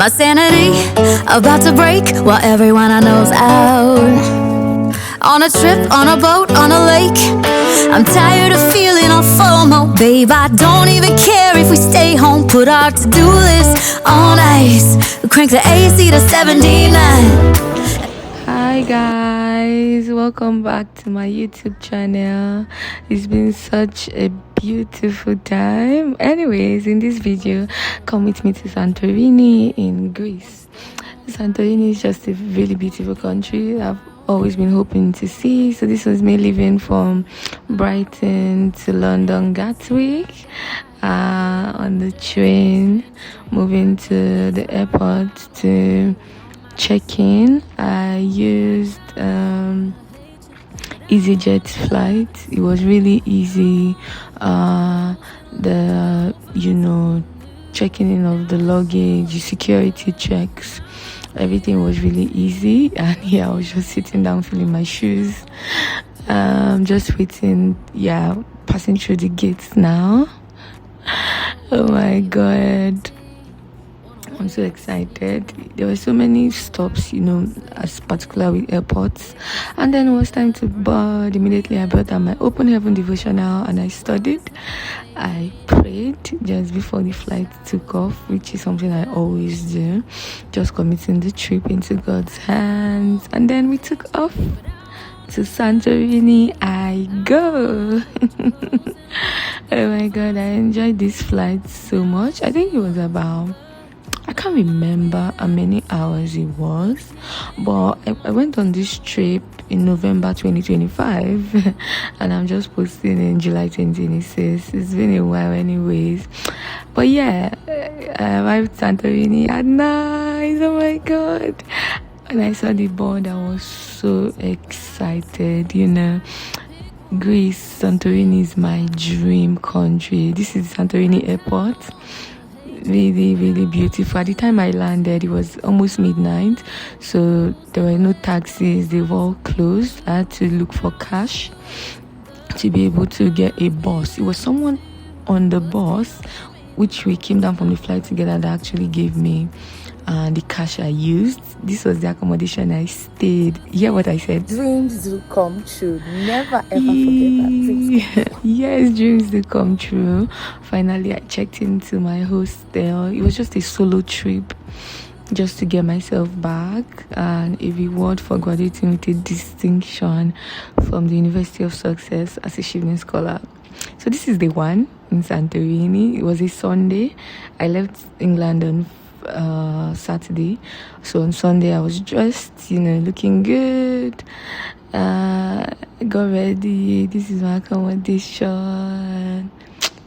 My sanity about to break while everyone I know's out. On a trip, on a boat, on a lake. I'm tired of feeling all FOMO. Babe, I don't even care if we stay home. Put our to-do list on ice. Crank the AC to 79. Hi guys, welcome back to my YouTube channel. It's been such a beautiful time. Anyways, in this video, come with me to Santorini in Greece. Santorini is just a really beautiful country I've always been hoping to see. So this was me leaving from Brighton to London Gatwick on the train, moving to the airport to check in. I used EasyJet flight. It was really easy. The checking in of the luggage, security checks, everything was really easy. And yeah, I was just sitting down feeling my shoes, just waiting, passing through the gates now. Oh my god, I'm so excited. There were so many stops, as particular with airports. And then it was time to board. Immediately I brought out my Open Heaven devotional and I studied. I prayed just before the flight took off, which is something I always do. Just committing the trip into God's hands. And then we took off to Santorini. I go. Oh my god, I enjoyed this flight so much. I think it was about, I can't remember how many hours it was, but I went on this trip in November 2025 and I'm just posting in July 2026. It's been a while anyways, but yeah, I arrived Santorini at night. Oh my god, and I saw the board, I was so excited. Greece, Santorini is my dream country. This is Santorini airport. Really, really beautiful. At the time I landed, it was almost midnight, so there were no taxis. They were all closed. I had to look for cash to be able to get a bus. It was someone on the bus, which we came down from the flight together, that actually gave me the cash I used. This was the accommodation I stayed. Hear what I said? Dreams do come true. Never ever forget that. Dreams. Yes, dreams do come true. Finally, I checked into my hostel. It was just a solo trip, just to get myself back, and a reward for graduating with a distinction from the University of Success as a Shivling Scholar. So this is the one in Santorini. It was a Sunday. I left England on Saturday, so on Sunday I was dressed, looking good. Got ready. This is my accommodation,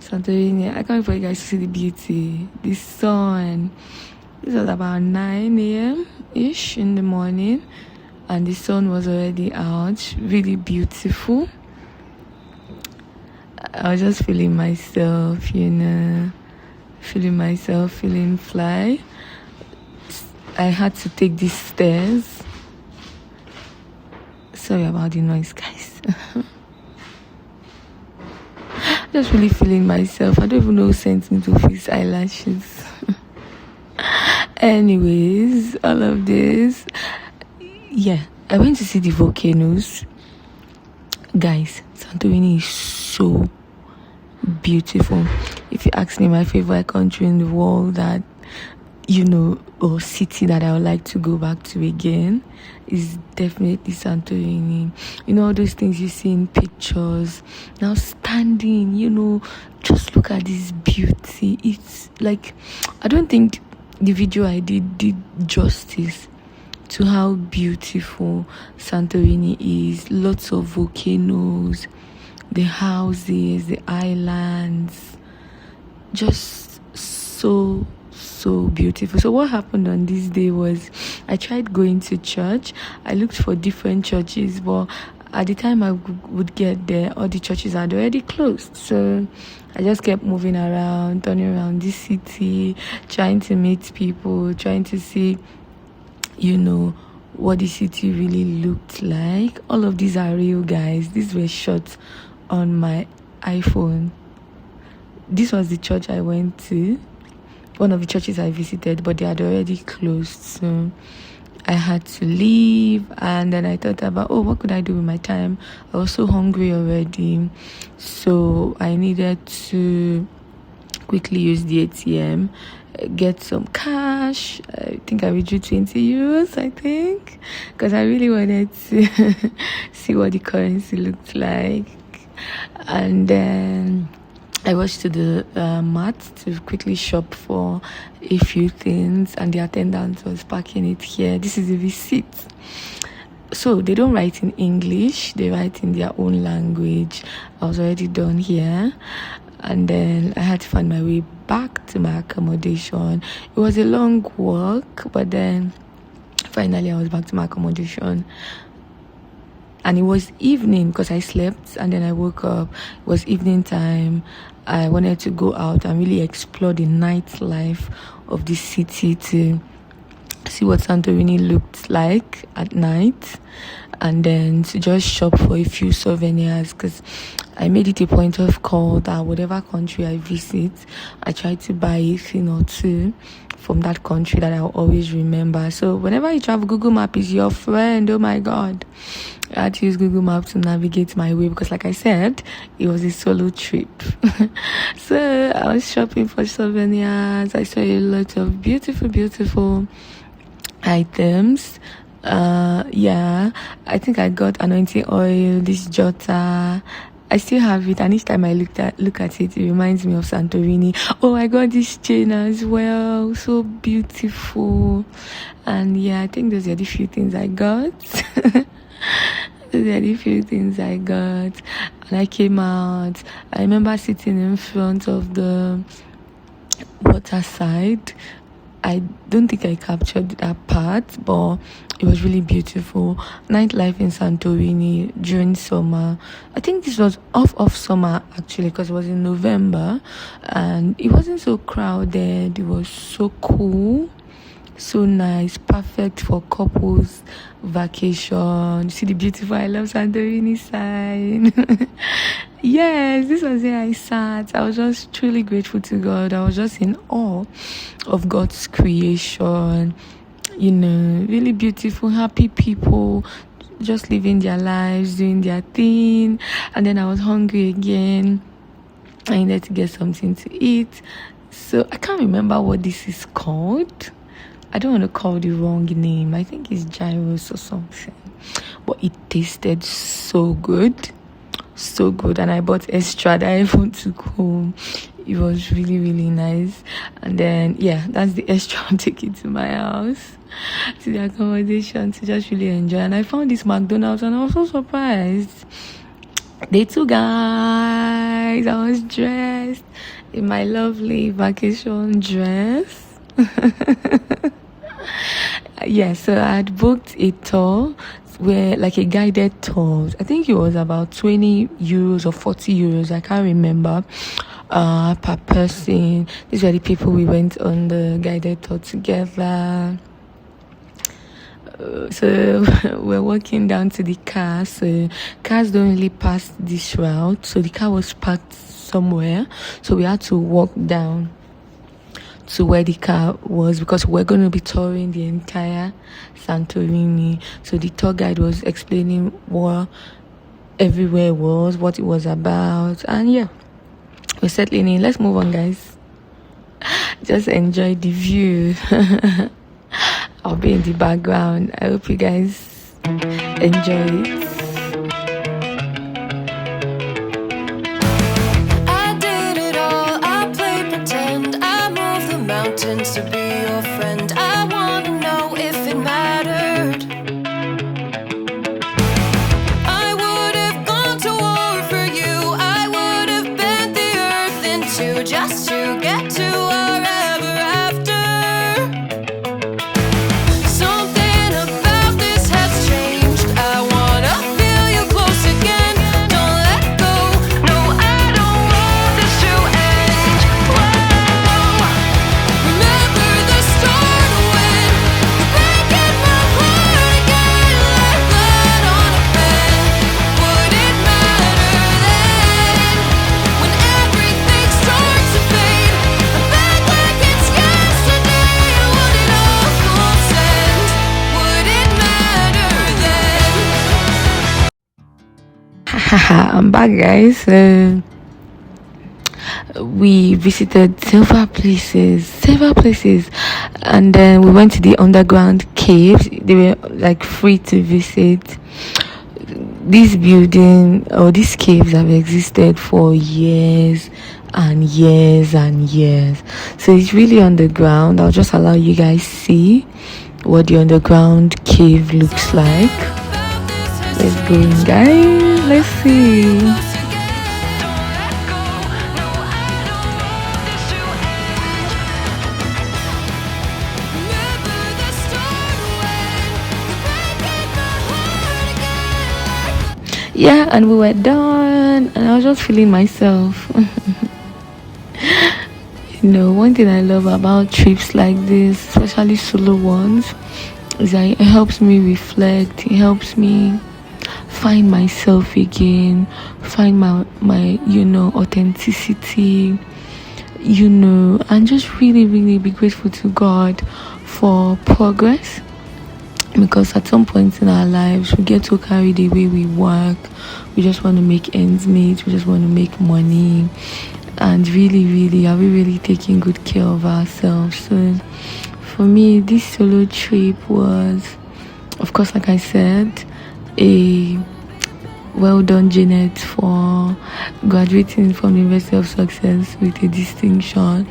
Santorini. I can't wait for you guys to see the beauty, the sun. This was about 9 a.m. ish in the morning, and the sun was already out. Really beautiful. I was just feeling myself, feeling fly. I had to take these stairs. Sorry about the noise, guys. Just really feeling myself. I don't even know who sent me to fix eyelashes. Anyways, all of this. Yeah, I went to see the volcanoes. Guys, Santorini is so beautiful. If you ask me my favorite country in the world that or city that I would like to go back to again, is definitely Santorini. All those things you see in pictures, now standing, just look at this beauty. It's like, I don't think the video I did justice to how beautiful Santorini is. Lots of volcanoes, the houses, the islands, just so beautiful. So what happened on this day was, I tried going to church. I looked for different churches, but at the time I would get there, all the churches had already closed. So I just kept moving around, turning around this city, trying to meet people, trying to see what the city really looked like. All of these are real, guys. These were shot on my iPhone. This was the church I went to. one of the churches I visited, but they had already closed, so I had to leave. And then I thought about, what could I do with my time? I was so hungry already, so I needed to quickly use the ATM, get some cash. I think I withdrew 20 euros, I think, because I really wanted to see what the currency looked like. And then I rushed to the mart to quickly shop for a few things, and the attendant was packing it here. This is a receipt. So they don't write in English, they write in their own language. I was already done here, and then I had to find my way back to my accommodation. It was a long walk, but then finally I was back to my accommodation. And it was evening because I slept and then I woke up. It was evening time. I wanted to go out and really explore the nightlife of the city to see what Santorini looked like at night, and then to just shop for a few souvenirs, because I made it a point of call that whatever country I visit, I try to buy a thing or two from that country that I'll always remember. So whenever you travel, Google Map is your friend. Oh my God. I had to use Google Map to navigate my way because, like I said, it was a solo trip. So I was shopping for souvenirs. I saw a lot of beautiful items. I think I got anointing oil, this jota. I still have it, and each time I look at it, it reminds me of Santorini. Oh, I got this chain as well, so beautiful. And I think those are the few things I got. And I came out. I remember sitting in front of the water side. I don't think I captured that part, but it was really beautiful. Nightlife in Santorini during summer. I think this was off summer actually, because it was in November and it wasn't so crowded. It was so cool, so nice, perfect for couples vacation. See the beautiful I love Santorini sign. Yes, this was where I sat. I was just truly grateful to God. I was just in awe of God's creation. Really beautiful, happy people just living their lives, doing their thing. And then I was hungry again. I needed to get something to eat. So I can't remember what this is called. I don't want to call the wrong name. I think it's gyros or something. But it tasted so good. So good. And I bought extra that I even took home. It was really, really nice. And then, that's the extra I'm taking to my house, to the accommodation, to just really enjoy. And I found this McDonald's and I was so surprised. Day 2, guys. I was dressed in my lovely vacation dress. So I had booked a tour where, like, a guided tour. I think it was about 20 euros or 40 euros. I can't remember. Per person. These were the people we went on the guided tour together. So we're walking down to the car. So cars don't really pass this route. So the car was parked somewhere. So we had to walk down to where the car was, because we're going to be touring the entire Santorini. So the tour guide was explaining what everywhere was, what it was about, and we're settling in. Let's move on, guys. Just enjoy the view. I'll be in the background. I hope you guys enjoy it. To be your friend, I wanna know if it mattered. I would have gone to war for you. I would have bent the earth in two just to get to our ever after. Something about this has changed. I wanna I'm back, guys. We visited several places, and then we went to the underground caves. They were like free to visit. This building or these caves have existed for years and years and years, so it's really underground. I'll just allow you guys see what the underground cave looks like. Let's go in, guys. Let's see. Yeah, and we were done, and I was just feeling myself. One thing I love about trips like this, especially solo ones, is that it helps me reflect. It helps me find myself again, find my authenticity, and just really, really be grateful to God for progress. Because at some point in our lives, we get so carried away, we work, we just want to make ends meet, we just want to make money, and really, really, are we really taking good care of ourselves? So for me, this solo trip was, of course, like I said, a well done, Janet, for graduating from the University of Success with a distinction.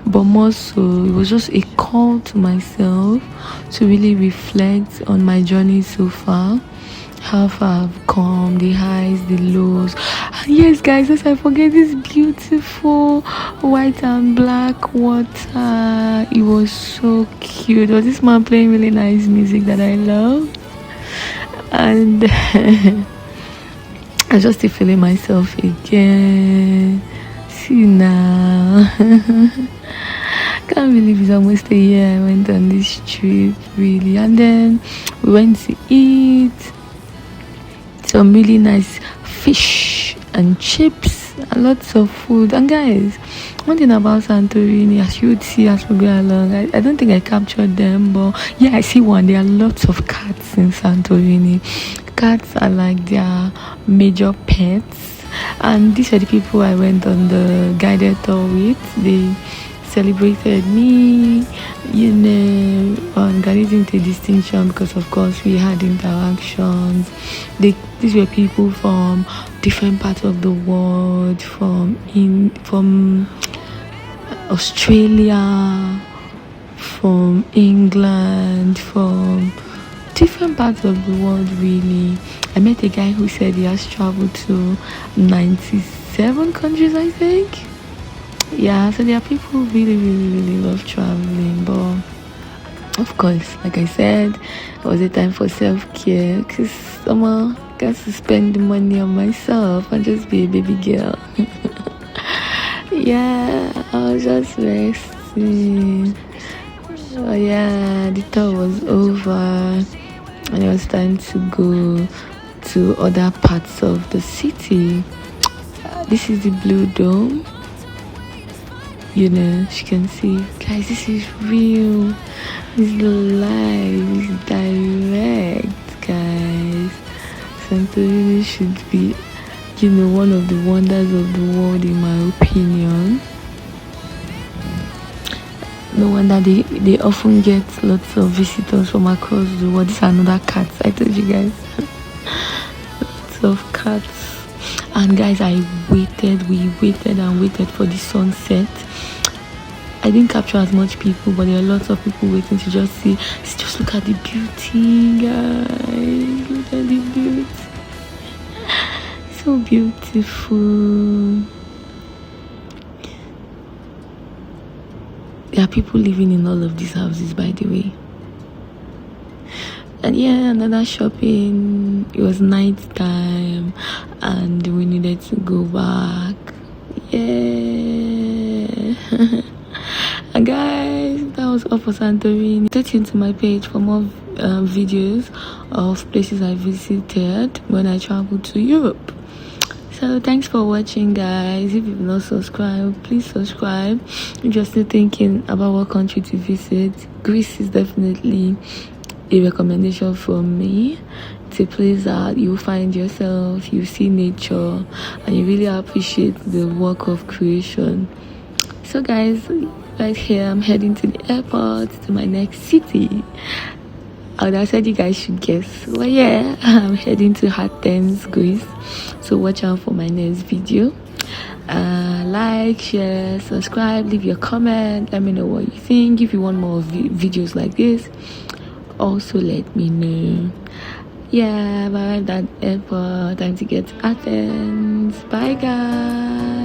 But more so, it was just a call to myself to really reflect on my journey so far, how far I've come, the highs, the lows. And yes, guys, let's not forget this beautiful white and black water. It was so cute. There was this man playing really nice music that I love, and I just still feeling myself again. See now. Can't believe it's almost a year I went on this trip, really. And then we went to eat some really nice fish and chips and lots of food. And guys, one thing about Santorini, as you would see as we go along, I don't think I captured them, but yeah, I see one. There are lots of cats in Santorini. Cats are like their major pets, and these are the people I went on the guided tour with. They celebrated me, and got it into distinction because, of course, we had interactions. These were people from different parts of the world, from Australia, from England, from different parts of the world, really. I met a guy who said he has traveled to 97 countries, I think. Yeah, so there are people who really, really, really love traveling. But of course, like I said, it was a time for self-care, because someone got to spend the money on myself and just be a baby girl. Yeah, I was just resting. Oh yeah, the tour was over, and it was time to go to other parts of the city. This is the Blue Dome. As you can see, guys, this is real. It's live, it's direct, guys. Santorini should be, one of the wonders of the world, in my opinion. No wonder they often get lots of visitors from across the world. These are another cats, I told you guys. Lots of cats. And guys, we waited and waited for the sunset. I didn't capture as much people, but there are lots of people waiting to just look at the beauty, guys. Look at the beauty. So beautiful. There are people living in all of these houses, by the way. And yeah, another shopping. It was night time, and we needed to go back. Yeah. And guys, that was all for Santorini. Stay tuned to my page for more videos of places I visited when I traveled to Europe. So thanks for watching, guys. If you've not subscribed, please subscribe. If you're still thinking about what country to visit, Greece is definitely a recommendation from me to place out. You find yourself, you see nature, and you really appreciate the work of creation. So guys, right here I'm heading to the airport, to my next city. I would have said you guys should guess. Well, yeah, I'm heading to Athens, Greece. So watch out for my next video. Like, share, subscribe, leave your comment. Let me know what you think. If you want more videos like this, also let me know. Yeah, I've arrived at airport. Time to get to Athens. Bye, guys.